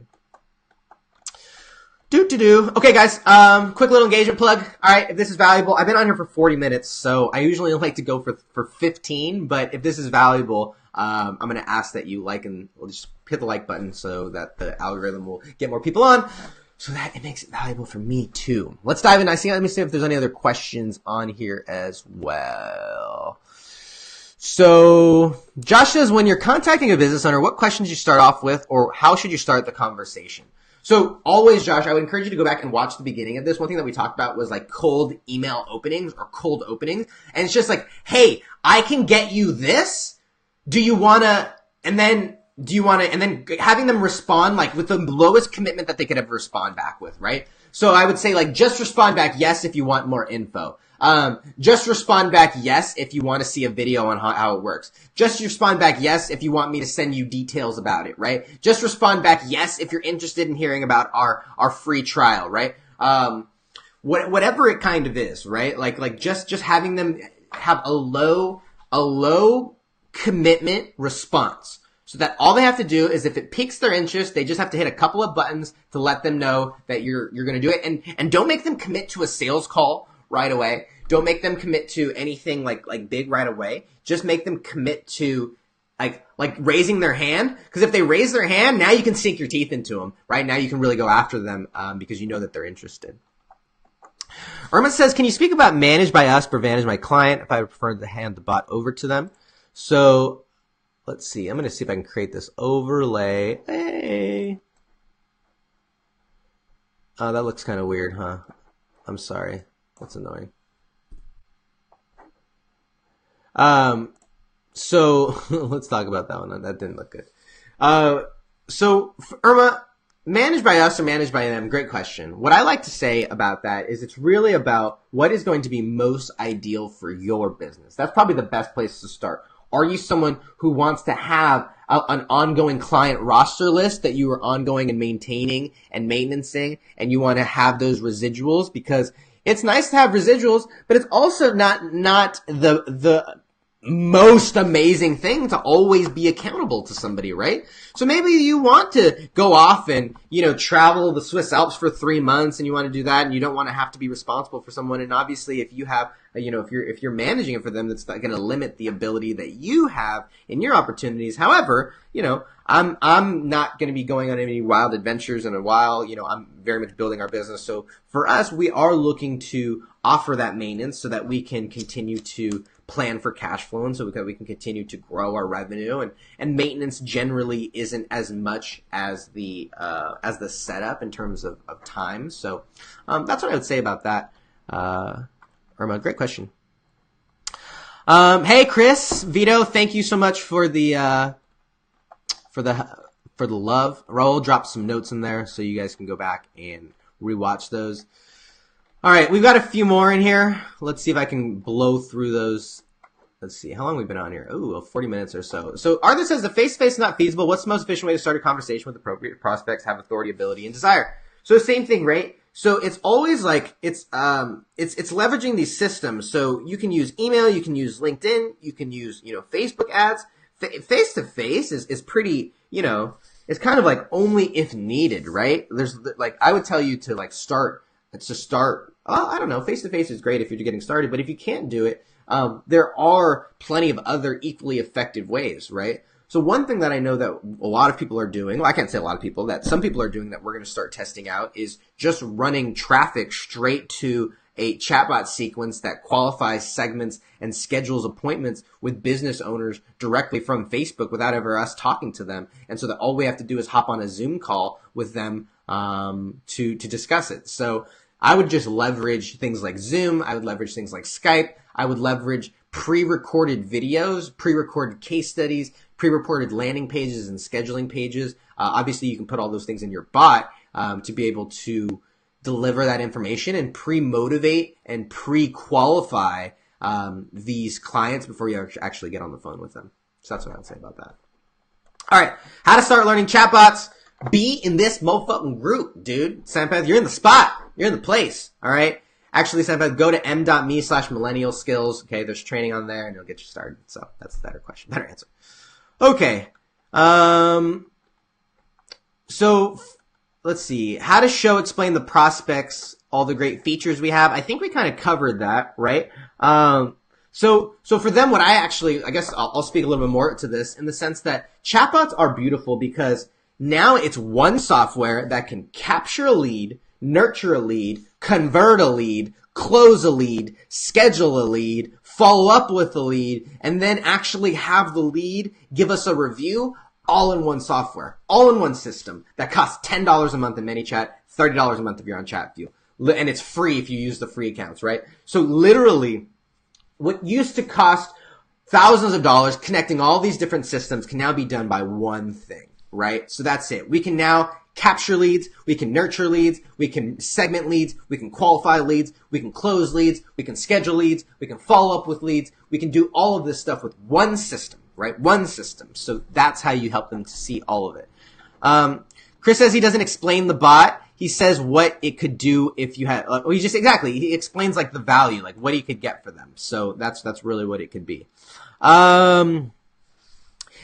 Okay, guys, quick little engagement plug. All right, if this is valuable, I've been on here for 40 minutes, so I usually like to go for 15, but if this is valuable, I'm going to ask that you like, and we'll just hit the like button so that the algorithm will get more people on, so that it makes it valuable for me too. Let's dive in. Let me see if there's any other questions on here as well. So Josh says, when you're contacting a business owner, what questions do you start off with, or how should you start the conversation? So always, Josh, I would encourage you to go back and watch the beginning of this. One thing that we talked about was like cold email openings or cold openings. And it's just like, hey, I can get you this. Do you want to, and then having them respond like with the lowest commitment that they could ever respond back with, right? So I would say like, just respond back yes if you want more info. Just respond back yes if you want to see a video on how it works. Just respond back yes if you want me to send you details about it, right? Just respond back yes if you're interested in hearing about our free trial, right? Whatever it kind of is, right? Like just having them have a low commitment response, so that all they have to do is, if it piques their interest, they just have to hit a couple of buttons to let them know that you're going to do it. And don't make them commit to a sales call right away. Don't make them commit to anything like big right away. Just make them commit to like raising their hand. Because if they raise their hand, now you can sink your teeth into them, right? Now you can really go after them because you know that they're interested. Irma says, can you speak about managed by us or managed by client if I prefer to hand the bot over to them? So let's see. I'm going to see if I can create this overlay. Hey. Oh, that looks kind of weird, huh? I'm sorry. That's annoying. So let's talk about that one. That didn't look good. So Irma, managed by us or managed by them? Great question. What I like to say about that is it's really about what is going to be most ideal for your business. That's probably the best place to start. Are you someone who wants to have an ongoing client roster list that you are ongoing and maintaining and maintenancing, and you want to have those residuals? Because it's nice to have residuals, but it's also not the most amazing thing to always be accountable to somebody, right? So maybe you want to go off and, travel the Swiss Alps for 3 months, and you want to do that, and you don't want to have to be responsible for someone. And obviously, if you have, if you're managing it for them, that's not going to limit the ability that you have in your opportunities. However, I'm not going to be going on any wild adventures in a while. I'm very much building our business. So for us, we are looking to offer that maintenance so that we can continue to plan for cash flow, and so that we can continue to grow our revenue. And maintenance generally isn't as much as the setup in terms of time. So that's what I would say about that. Irma, great question. Hey Chris, Vito, thank you so much for the love. Raul dropped some notes in there so you guys can go back and rewatch those. All right, we've got a few more in here. Let's see if I can blow through those. Let's see, how long have we been on here? Ooh, 40 minutes or so. So Arthur says, the face-to-face is not feasible. What's the most efficient way to start a conversation with appropriate prospects, have authority, ability, and desire? So same thing, right? So it's always like, it's leveraging these systems. So you can use email, you can use LinkedIn, you can use, Facebook ads. Face-to-face is pretty, it's kind of like only if needed, right? There's like, I would tell you to start, I don't know, face-to-face is great if you're getting started, but if you can't do it, there are plenty of other equally effective ways, right? So one thing that I know that a lot of people are doing, well, I can't say a lot of people, that some people are doing that we're going to start testing out, is just running traffic straight to a chatbot sequence that qualifies, segments, and schedules appointments with business owners directly from Facebook without ever us talking to them. And so that all we have to do is hop on a Zoom call with them to discuss it. So I would just leverage things like Zoom. I would leverage things like Skype. I would leverage pre-recorded videos, pre-recorded case studies, pre-recorded landing pages and scheduling pages. Obviously, you can put all those things in your bot to be able to deliver that information and pre-motivate and pre-qualify these clients before you actually get on the phone with them. So that's what I would say about that. All right, how to start learning chatbots. Be in this motherfucking group, dude. Sampath, you're in the spot. You're in the place, all right? Actually, Sampath, go to m.me/millennial skills. Okay, there's training on there, and it'll get you started. So that's the better answer. Okay. So let's see. How to explain the prospects, all the great features we have. I think we kind of covered that, right? So for them, what I guess I'll speak a little bit more to this in the sense that chatbots are beautiful because now it's one software that can capture a lead, nurture a lead, convert a lead, close a lead, schedule a lead, follow up with a lead, and then actually have the lead give us a review all in one software, all in one system that costs $10 a month in ManyChat, $30 a month if you're on ChatView. And it's free if you use the free accounts, right? So literally, what used to cost thousands of dollars connecting all these different systems can now be done by one thing, right? So that's it. We can now capture leads, we can nurture leads, we can segment leads, we can qualify leads, we can close leads, we can schedule leads, we can follow up with leads. We can do all of this stuff with one system, right? One system. So that's how you help them to see all of it. Chris says he doesn't explain the bot. He says what it could do if you had, he explains like the value, like what he could get for them. So that's really what it could be.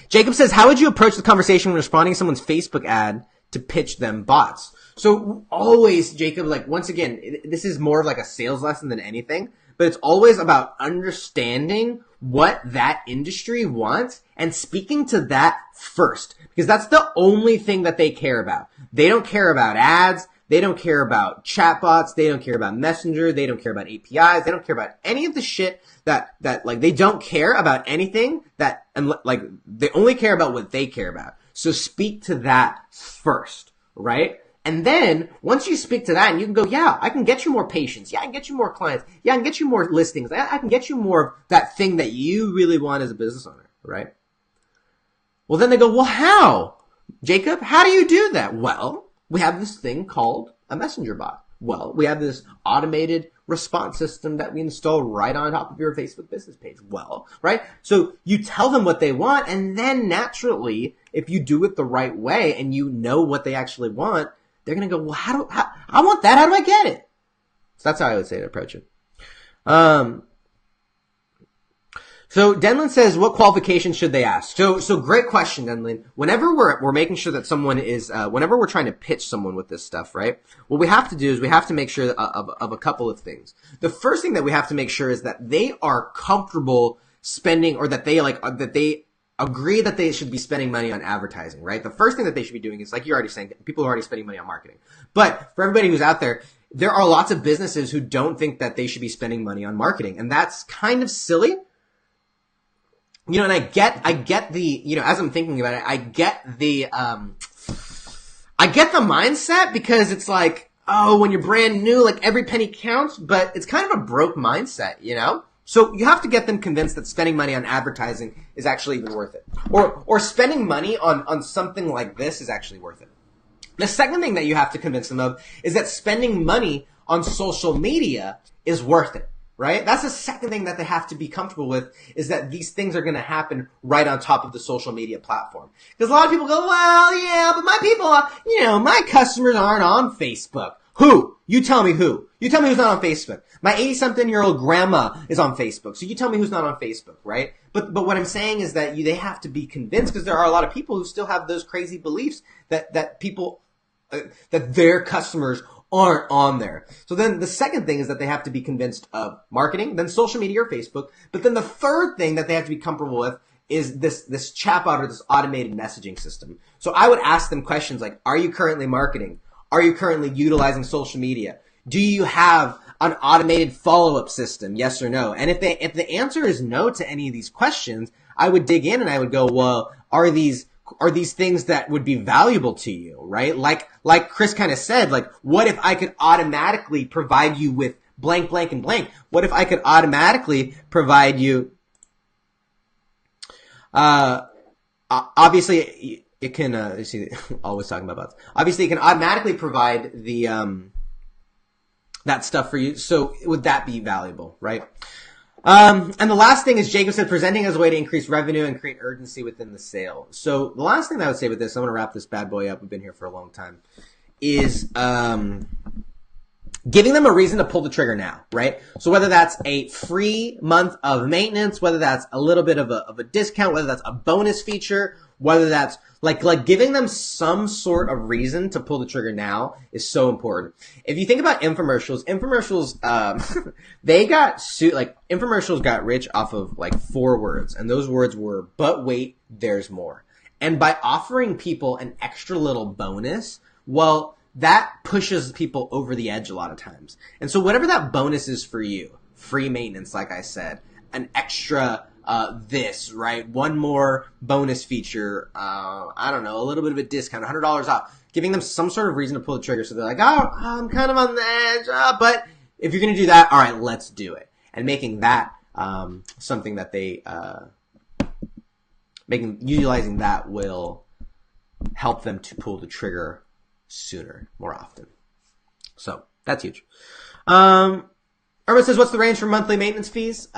Jacob says, how would you approach the conversation when responding to someone's Facebook ad to pitch them bots? So always, Jacob, like once again, this is more of like a sales lesson than anything, but it's always about understanding what that industry wants and speaking to that first, because that's the only thing that they care about. They don't care about ads. They don't care about chatbots. They don't care about Messenger. They don't care about APIs. They don't care about any of the shit that like they don't care about anything that, and like they only care about what they care about. So speak to that first, right? And then once you speak to that and you can go, yeah, I can get you more patients. Yeah, I can get you more clients. Yeah, I can get you more listings. I can get you more of that thing that you really want as a business owner, right? Well, then they go, well, how? Jacob, how do you do that? Well, we have this thing called a messenger bot. Well, we have this automated response system that we install right on top of your Facebook business page. Well, right? So you tell them what they want, and then naturally, if you do it the right way and you know what they actually want, they're going to go, well, how I want that. How do I get it? So that's how I would say to approach it. So Denlin says, what qualifications should they ask? So great question, Denlin. Whenever we're making sure that someone is, whenever we're trying to pitch someone with this stuff, right? What we have to do is we have to make sure of a couple of things. The first thing that we have to make sure is that they are comfortable spending, or that they agree that they should be spending money on advertising, right? The first thing that they should be doing is, like you're already saying, people are already spending money on marketing. But for everybody who's out there, there are lots of businesses who don't think that they should be spending money on marketing. And that's kind of silly. You know, and I get the, you know, as I'm thinking about it, I get the mindset, because it's like, oh, when you're brand new, like every penny counts, but it's kind of a broke mindset, you know? So you have to get them convinced that spending money on advertising is actually even worth it. Or spending money on something like this is actually worth it. The second thing that you have to convince them of is that spending money on social media is worth it. Right? That's the second thing that they have to be comfortable with, is that these things are going to happen right on top of the social media platform. Because a lot of people go, well, yeah, but my people, my customers aren't on Facebook. Who? You tell me who. You tell me who's not on Facebook. My 80-something-year-old grandma is on Facebook. So you tell me who's not on Facebook, right? But what I'm saying is that they have to be convinced, because there are a lot of people who still have those crazy beliefs that people, that their customers aren't on there. So then the second thing is that they have to be convinced of marketing, then social media or Facebook. But then the third thing that they have to be comfortable with is this chatbot, or this automated messaging system. So I would ask them questions like, are you currently marketing? Are you currently utilizing social media? Do you have an automated follow-up system? Yes or no? And if the answer is no to any of these questions, I would dig in and I would go, well, are these things that would be valuable to you, right? Like Chris kind of said, like, what if I could automatically provide you with blank, blank, and blank. What if I could automatically provide you, obviously it can, you see, always talking about bots. Obviously it can automatically provide the, that stuff for you. So would that be valuable, right? And the last thing is Jacob said presenting as a way to increase revenue and create urgency within the sale. So the last thing that I would say with this, I'm going to wrap this bad boy up. We've been here for a long time, is giving them a reason to pull the trigger now, right? So whether that's a free month of maintenance, whether that's a little bit of a discount, whether that's a bonus feature, whether that's like giving them some sort of reason to pull the trigger now is so important. If you think about infomercials, they got infomercials got rich off of like 4 words, and those words were, but wait, there's more. And by offering people an extra little bonus, well, that pushes people over the edge a lot of times. And so whatever that bonus is for you, free maintenance, like I said, an extra this, right? One more bonus feature, I don't know, a little bit of a discount, $100 off, giving them some sort of reason to pull the trigger. So they're like, oh, I'm kind of on the edge, but if you're going to do that, all right, let's do it. And making that something that they, utilizing that will help them to pull the trigger sooner, more often. So that's huge. Irma says, what's the range for monthly maintenance fees?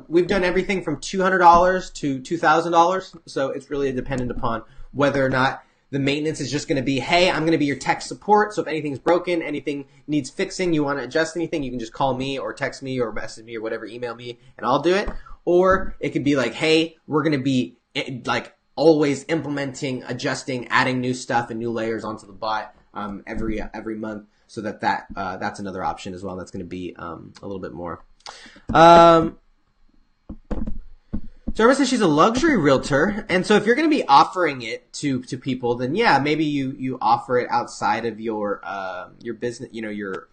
We've done everything from $200 to $2,000. So it's really dependent upon whether or not the maintenance is just going to be, hey, I'm going to be your tech support. So if anything's broken, anything needs fixing, you want to adjust anything, you can just call me or text me or message me or whatever, email me, and I'll do it. Or it could be like, hey, we're going to be like always implementing, adjusting, adding new stuff and new layers onto the bot every month. So that's another option as well. That's going to be a little bit more. So Irma says she's a luxury realtor, and so if you're going to be offering it to people, then yeah, maybe you offer it outside of your business, your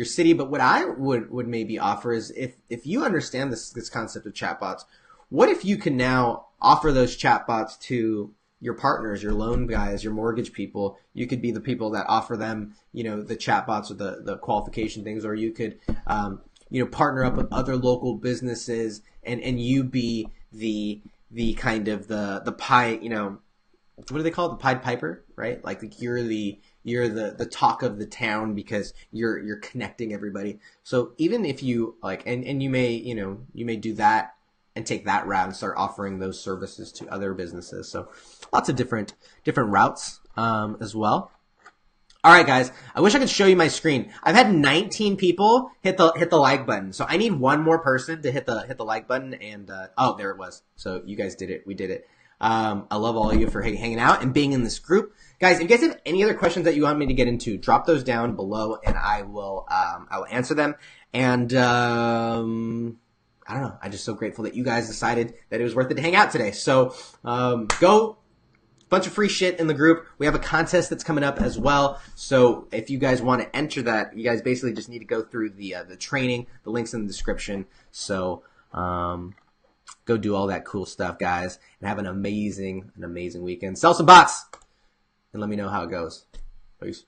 city. But what I would maybe offer is if you understand this concept of chatbots, what if you can now offer those chatbots to your partners, your loan guys, your mortgage people? You could be the people that offer them, the chatbots or the qualification things, or you could, partner up with other local businesses and you be the kind of the pie, what do they call it? The Pied Piper, right? Like you're the talk of the town because you're connecting everybody. So even if you and you may do that and take that route and start offering those services to other businesses. So lots of different routes as well. All right, guys, I wish I could show you my screen. I've had 19 people hit the like button. So I need one more person to hit the like button, and oh, there it was. So you guys did it. We did it. I love all of you for hanging out and being in this group. Guys, if you guys have any other questions that you want me to get into, drop those down below and I will answer them. And I don't know. I'm just so grateful that you guys decided that it was worth it to hang out today. So go. Bunch of free shit in the group. We have a contest that's coming up as well. So if you guys want to enter that, you guys basically just need to go through the training. The link's in the description. So go do all that cool stuff, guys, and have an amazing weekend. Sell some bots and let me know how it goes. Peace.